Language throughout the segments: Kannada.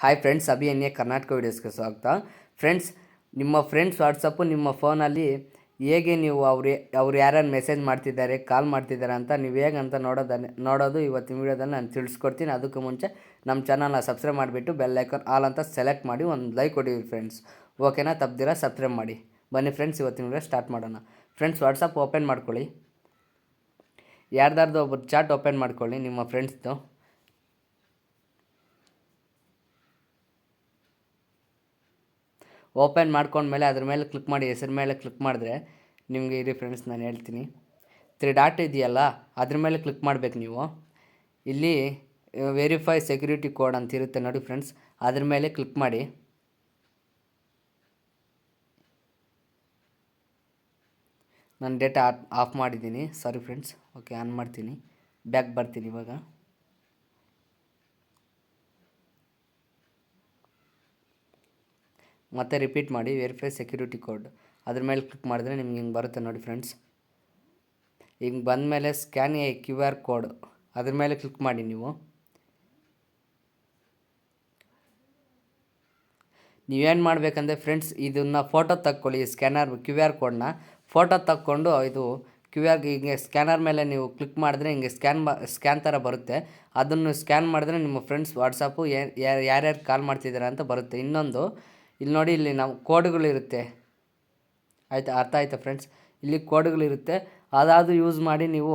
Hi friends, Abhi N A Karnataka ವೀಡಿಯೋಸ್ಗೆ ಸ್ವಾಗತ. ಫ್ರೆಂಡ್ಸ್, ನಿಮ್ಮ ಫ್ರೆಂಡ್ಸ್ ವಾಟ್ಸಪ್ಪು ನಿಮ್ಮ ಫೋನಲ್ಲಿ ಹೇಗೆ ನೀವು ಅವ್ರು ಯಾರ್ಯಾರು ಮೆಸೇಜ್ ಮಾಡ್ತಿದ್ದಾರೆ, ಕಾಲ್ ಮಾಡ್ತಿದ್ದಾರೆ ಅಂತ ನೀವು ಹೇಗೆ ಅಂತ ನೋಡೋದು ಇವತ್ತಿನ ವೀಡಿಯೋದಲ್ಲಿ ನಾನು ತಿಳಿಸ್ಕೊಡ್ತೀನಿ. ಅದಕ್ಕೂ ಮುಂಚೆ ನಮ್ಮ ಚಾನಲ್ನ ಸಬ್ಸ್ಕ್ರೈಬ್ ಮಾಡಿಬಿಟ್ಟು ಬೆಲ್ ಐಕಾನ್ ಆಲ್ ಅಂತ ಸೆಲೆಕ್ಟ್ ಮಾಡಿ ಒಂದು ಲೈಕ್ ಕೊಡಿವಿ ಫ್ರೆಂಡ್ಸ್. ಓಕೆನಾ? ತಪ್ಪದಿರ ಸಬ್ಸ್ಕ್ರೈಬ್ ಮಾಡಿ. ಬನ್ನಿ ಫ್ರೆಂಡ್ಸ್, ಇವತ್ತಿನ ವೀಡಿಯೋ ಸ್ಟಾರ್ಟ್ ಮಾಡೋಣ. ಫ್ರೆಂಡ್ಸ್, ವಾಟ್ಸಪ್ ಓಪನ್ ಮಾಡ್ಕೊಳ್ಳಿ. ಯಾರ್ದಾರ್ದು ಒಬ್ಬರು ಚಾಟ್ ಓಪನ್ ಮಾಡ್ಕೊಳ್ಳಿ ನಿಮ್ಮ ಫ್ರೆಂಡ್ಸ್ದು. ಓಪನ್ ಮಾಡ್ಕೊಂಡ್ಮೇಲೆ ಅದ್ರ ಮೇಲೆ ಕ್ಲಿಕ್ ಮಾಡಿ, ಹೆಸರು ಮೇಲೆ ಕ್ಲಿಕ್ ಮಾಡಿದ್ರೆ ನಿಮಗೆ ಇರಿ ಫ್ರೆಂಡ್ಸ್, ನಾನು ಹೇಳ್ತೀನಿ. 3 ಡಾಟ್ ಇದೆಯಲ್ಲ, ಅದ್ರ ಮೇಲೆ ಕ್ಲಿಕ್ ಮಾಡಬೇಕು ನೀವು. ಇಲ್ಲಿ ವೆರಿಫೈ ಸೆಕ್ಯೂರಿಟಿ ಕೋಡ್ ಅಂತ ಇರುತ್ತೆ ನೋಡಿ ಫ್ರೆಂಡ್ಸ್, ಅದ್ರ ಮೇಲೆ ಕ್ಲಿಕ್ ಮಾಡಿ. ನಾನು ಡೇಟಾ ಆಫ್ ಮಾಡಿದ್ದೀನಿ, ಸಾರಿ ಫ್ರೆಂಡ್ಸ್. ಓಕೆ, ಆನ್ ಮಾಡ್ತೀನಿ, ಬ್ಯಾಕ್ ಬರ್ತೀನಿ ಇವಾಗ. ಮತ್ತೆ ರಿಪೀಟ್ ಮಾಡಿ, ವೆರಿಫೈ ಸೆಕ್ಯೂರಿಟಿ ಕೋಡ್ ಅದ್ರ ಮೇಲೆ ಕ್ಲಿಕ್ ಮಾಡಿದ್ರೆ ನಿಮ್ಗೆ ಹಿಂಗೆ ಬರುತ್ತೆ ನೋಡಿ ಫ್ರೆಂಡ್ಸ್. ಹಿಂಗೆ ಬಂದಮೇಲೆ ಸ್ಕ್ಯಾನ್ ಎ QR ಕೋಡ್ ಅದ್ರ ಮೇಲೆ ಕ್ಲಿಕ್ ಮಾಡಿ ನೀವು. ನೀವೇನು ಮಾಡಬೇಕಂದ್ರೆ ಫ್ರೆಂಡ್ಸ್, ಇದನ್ನು ಫೋಟೋ ತಕ್ಕೊಳ್ಳಿ. QR ಕೋಡ್ನ ಫೋಟೋ ತಕ್ಕೊಂಡು ಇದು ಹಿಂಗೆ ಸ್ಕ್ಯಾನರ್ ಮೇಲೆ ನೀವು ಕ್ಲಿಕ್ ಮಾಡಿದ್ರೆ ಹಿಂಗೆ ಸ್ಕ್ಯಾನ್ ಥರ ಬರುತ್ತೆ. ಅದನ್ನು ಸ್ಕ್ಯಾನ್ ಮಾಡಿದ್ರೆ ನಿಮ್ಮ ಫ್ರೆಂಡ್ಸ್ ವಾಟ್ಸಪ್ಪು ಯಾರ್ಯಾರು ಕಾಲ್ ಮಾಡ್ತಿದ್ದಾರೆ ಅಂತ ಬರುತ್ತೆ. ಇನ್ನೊಂದು ಇಲ್ಲಿ ನೋಡಿ, ಇಲ್ಲಿ ನಾವು ಕೋಡ್ಗಳಿರುತ್ತೆ, ಆಯಿತಾ? ಅರ್ಥ ಆಯಿತಾ ಫ್ರೆಂಡ್ಸ್? ಇಲ್ಲಿ ಕೋಡ್ಗಳಿರುತ್ತೆ, ಅದಾದರೂ ಯೂಸ್ ಮಾಡಿ ನೀವು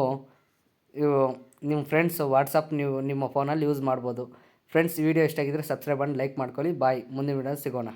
ನಿಮ್ಮ ಫ್ರೆಂಡ್ಸ್ ವಾಟ್ಸಪ್ ನೀವು ನಿಮ್ಮ ಫೋನಲ್ಲಿ ಯೂಸ್ ಮಾಡ್ಬೋದು. ಫ್ರೆಂಡ್ಸ್, ವಿಡಿಯೋ ಇಷ್ಟ ಆಗಿದ್ದರೆ ಸಬ್ಸ್ಕ್ರೈಬ್ ಮಾಡಿ ಲೈಕ್ ಮಾಡ್ಕೊಳ್ಳಿ. ಬಾಯ್, ಮುಂದಿನ ವಿಡಿಯೋ ಸಿಗೋಣ.